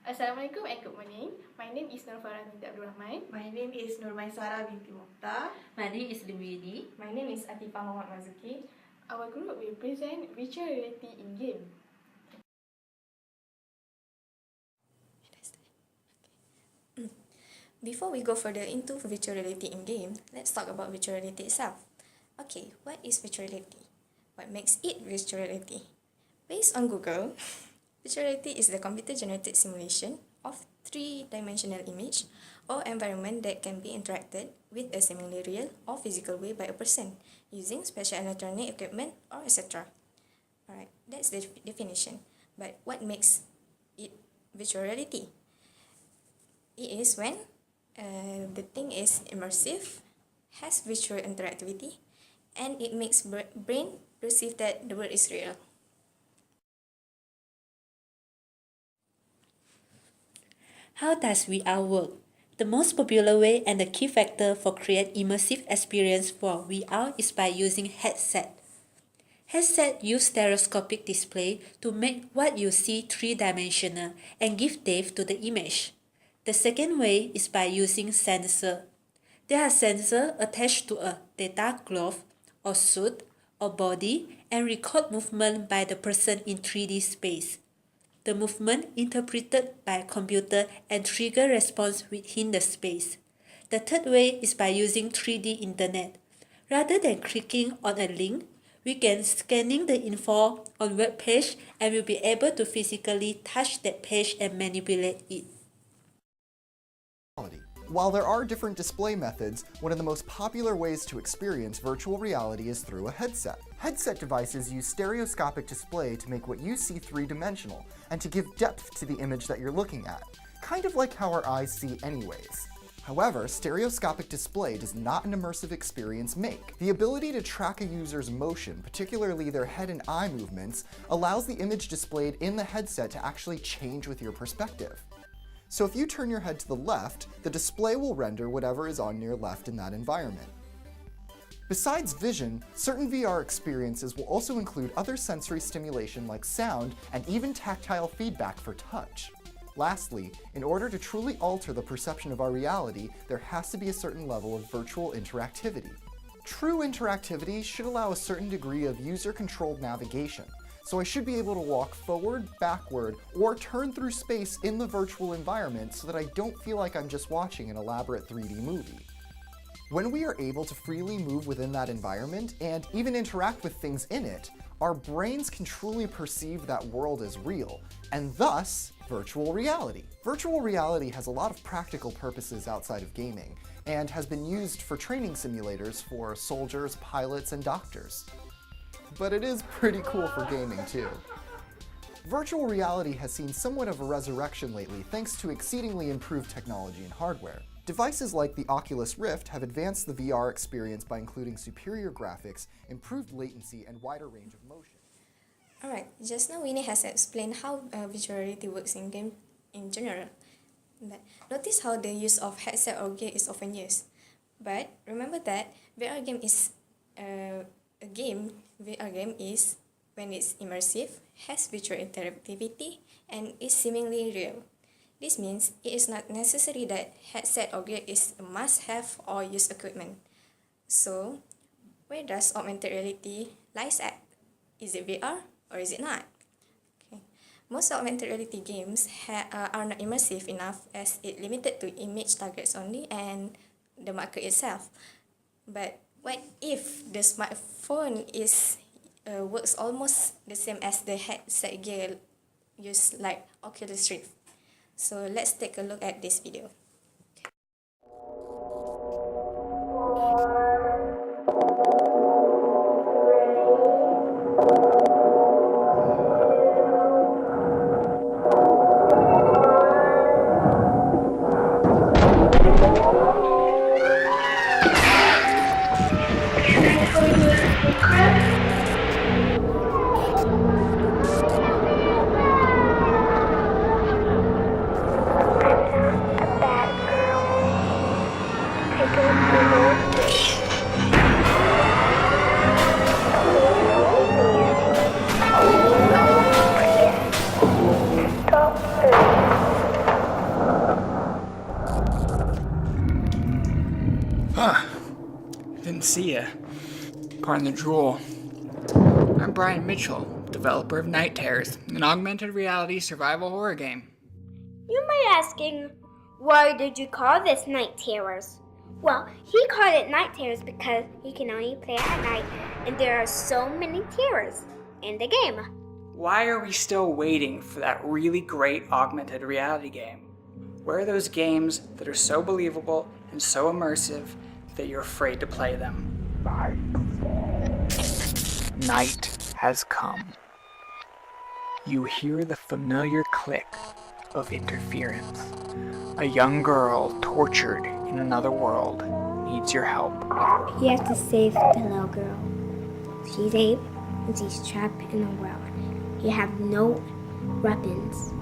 Assalamualaikum and good morning. My name is Farah binti Rahman. My name is Nur Maisarah Bt Mokhtar. My name is Lim Vee Nee. My name is Atifah Marzuki. Our group will present virtual reality in game. Before we go further into virtual reality in game, let's talk about virtual reality itself. Okay, what is virtual reality? What makes it virtual reality? Based on Google, virtual reality is the computer-generated simulation of three-dimensional image or environment that can be interacted with a seemingly real or physical way by a person using special electronic equipment or etc. Alright, that's the definition. But what makes it virtual reality? It is when the thing is immersive, has visual interactivity, and it makes brain perceive that the world is real. How does VR work? The most popular way and the key factor for create immersive experience for VR is by using headset. Headset use stereoscopic display to make what you see three-dimensional and give depth to the image. The second way is by using sensor. There are sensors attached to a data glove or suit or body and record movement by the person in 3D space. The movement interpreted by a computer and trigger response within the space. The third way is by using 3D internet. Rather than clicking on a link, we can scanning the info on web page and will be able to physically touch that page and manipulate it. While there are different display methods, one of the most popular ways to experience virtual reality is through a headset. Headset devices use stereoscopic display to make what you see three-dimensional, and to give depth to the image that you're looking at, kind of like how our eyes see anyways. However, stereoscopic display does not an immersive experience make. The ability to track a user's motion, particularly their head and eye movements, allows the image displayed in the headset to actually change with your perspective. So if you turn your head to the left, the display will render whatever is on your left in that environment. Besides vision, certain VR experiences will also include other sensory stimulation like sound and even tactile feedback for touch. Lastly, in order to truly alter the perception of our reality, there has to be a certain level of virtual interactivity. True interactivity should allow a certain degree of user-controlled navigation. So I should be able to walk forward, backward, or turn through space in the virtual environment so that I don't feel like I'm just watching an elaborate 3D movie. When we are able to freely move within that environment and even interact with things in it, our brains can truly perceive that world as real, and thus, virtual reality. Virtual reality has a lot of practical purposes outside of gaming, and has been used for training simulators for soldiers, pilots, and doctors. But it is pretty cool for gaming too. Virtual reality has seen somewhat of a resurrection lately thanks to exceedingly improved technology and hardware. Devices like the Oculus Rift have advanced the VR experience by including superior graphics, improved latency, and wider range of motion. Alright, just now Winnie has explained how virtual reality works in game in general. But notice how the use of headset or gear is often used. But remember that VR game is VR game is when it's immersive, has virtual interactivity, and is seemingly real. This means it is not necessary that headset or gear is a must-have or use equipment. So, where does augmented reality lies at? Is it VR or is it not? Okay. Most augmented reality games are not immersive enough as it limited to image targets only and the market itself. But what if the smartphone works almost the same as the headset gear used like Oculus Rift? So let's take a look at this video. Take a look at didn't see ya. Pardon the drool. I'm Brian Mitchell, developer of Night Terrors, an augmented reality survival horror game. You might be asking, why did you call this Night Terrors? Well, he called it Night Terrors because he can only play at night, and there are so many terrors in the game. Why are we still waiting for that really great augmented reality game? Where are those games that are so believable and so immersive that you're afraid to play them? Night has come. You hear the familiar click of interference. A young girl tortured in another world needs your help. You have to save the little girl. She's ape and she's trapped in a world. You have no weapons.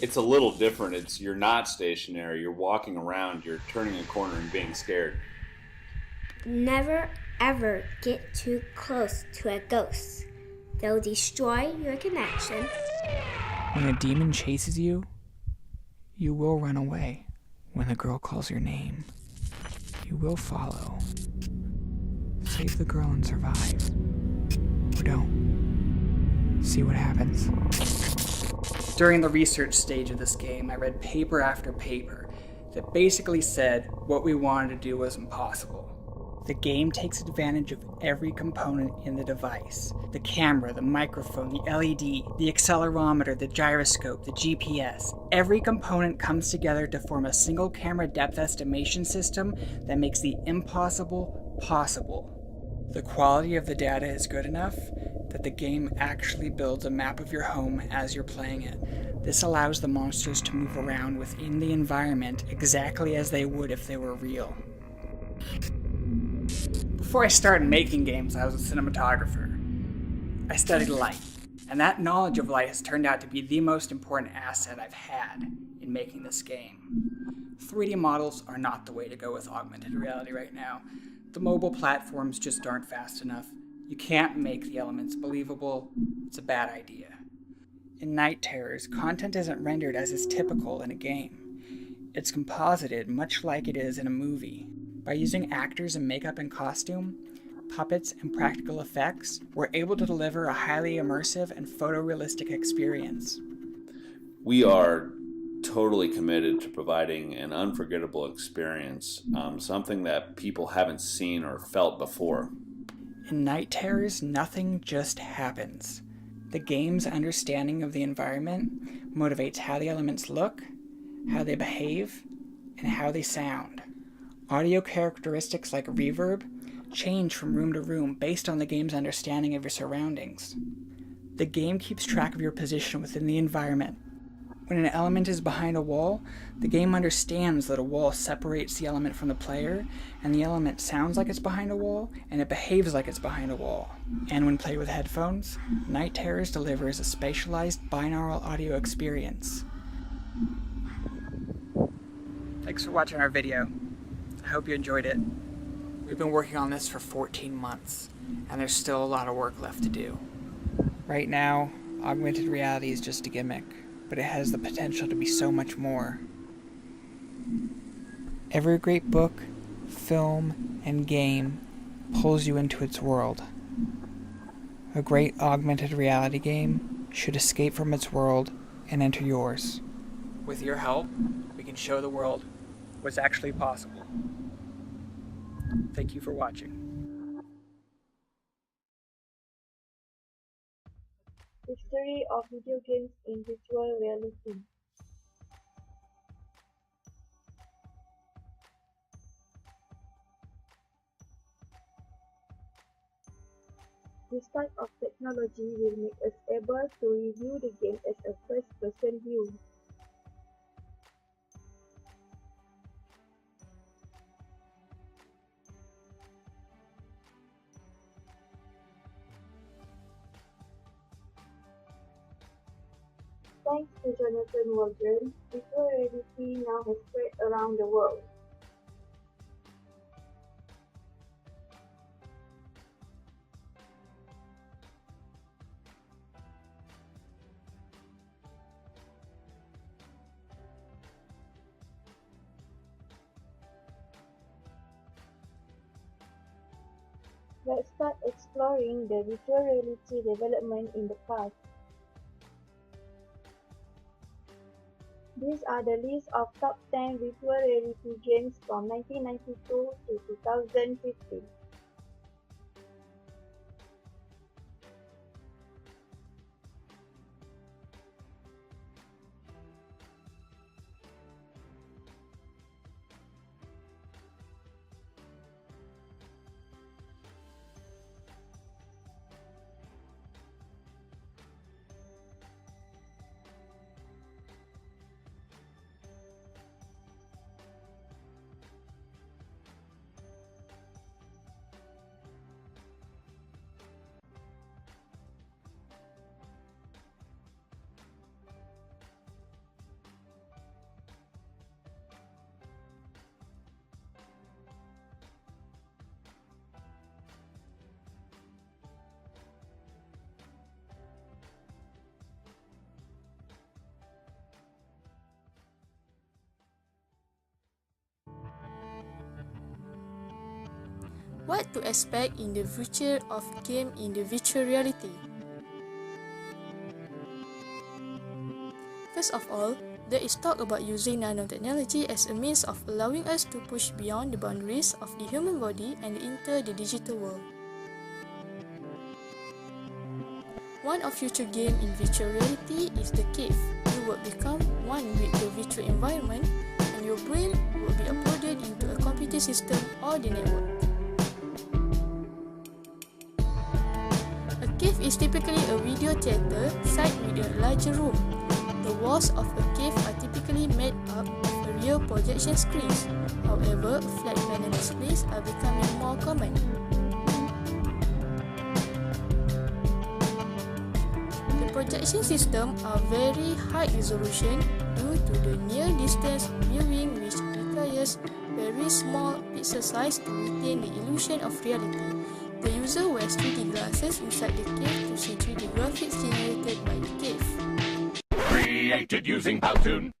It's a little different. You're not stationary. You're walking around. You're turning a corner and being scared. Never ever get too close to a ghost. They'll destroy your connection. When a demon chases you, you will run away. When the girl calls your name, you will follow. Save the girl and survive. Or don't. See what happens. During the research stage of this game, I read paper after paper that basically said what we wanted to do was impossible. The game takes advantage of every component in the device. The camera, the microphone, the LED, the accelerometer, the gyroscope, the GPS. Every component comes together to form a single camera depth estimation system that makes the impossible possible. The quality of the data is good enough that the game actually builds a map of your home as you're playing it. This allows the monsters to move around within the environment exactly as they would if they were real. Before I started making games, I was a cinematographer. I studied light, and that knowledge of light has turned out to be the most important asset I've had in making this game. 3D models are not the way to go with augmented reality right now. The mobile platforms just aren't fast enough. You can't make the elements believable. It's a bad idea. In Night Terrors, content isn't rendered as is typical in a game. It's composited much like it is in a movie. By using actors and makeup and costume, puppets and practical effects, we're able to deliver a highly immersive and photorealistic experience. We are totally committed to providing an unforgettable experience, something that people haven't seen or felt before. In Night Terrors, nothing just happens. The game's understanding of the environment motivates how the elements look, how they behave, and how they sound. Audio characteristics like reverb change from room to room based on the game's understanding of your surroundings. The game keeps track of your position within the environment. When an element is behind a wall, the game understands that a wall separates the element from the player, and the element sounds like it's behind a wall, and it behaves like it's behind a wall. And when played with headphones, Night Terrors delivers a spatialized binaural audio experience. Thanks for watching our video. I hope you enjoyed it. We've been working on this for 14 months, and there's still a lot of work left to do. Right now, augmented reality is just a gimmick, but it has the potential to be so much more. Every great book, film, and game pulls you into its world. A great augmented reality game should escape from its world and enter yours. With your help, we can show the world what's actually possible. Thank you for watching. History of video games in virtual reality. This type of technology will make us able to review the game as a first-person view. Thanks to Jonathan Waldron, virtual reality now has spread around the world. Let's start exploring the virtual reality development in the past. These are the list of top 10 virtual reality games from 1992 to 2015. What to expect in the future of game in the virtual reality? First of all, there is talk about using nanotechnology as a means of allowing us to push beyond the boundaries of the human body and enter the digital world. One of future game in virtual reality is the cave. You will become one with the virtual environment and your brain will be uploaded into a computer system or the network. A cave is typically a video theater site with a larger room. The walls of a cave are typically made up of a real projection screens. However, flat panel displays are becoming more common. The projection systems are very high resolution due to the near distance viewing, which requires very small pixel size to retain the illusion of reality. The user wears 3D glasses inside the cave to see 3D graphics generated by the cave. Created using Powtoon.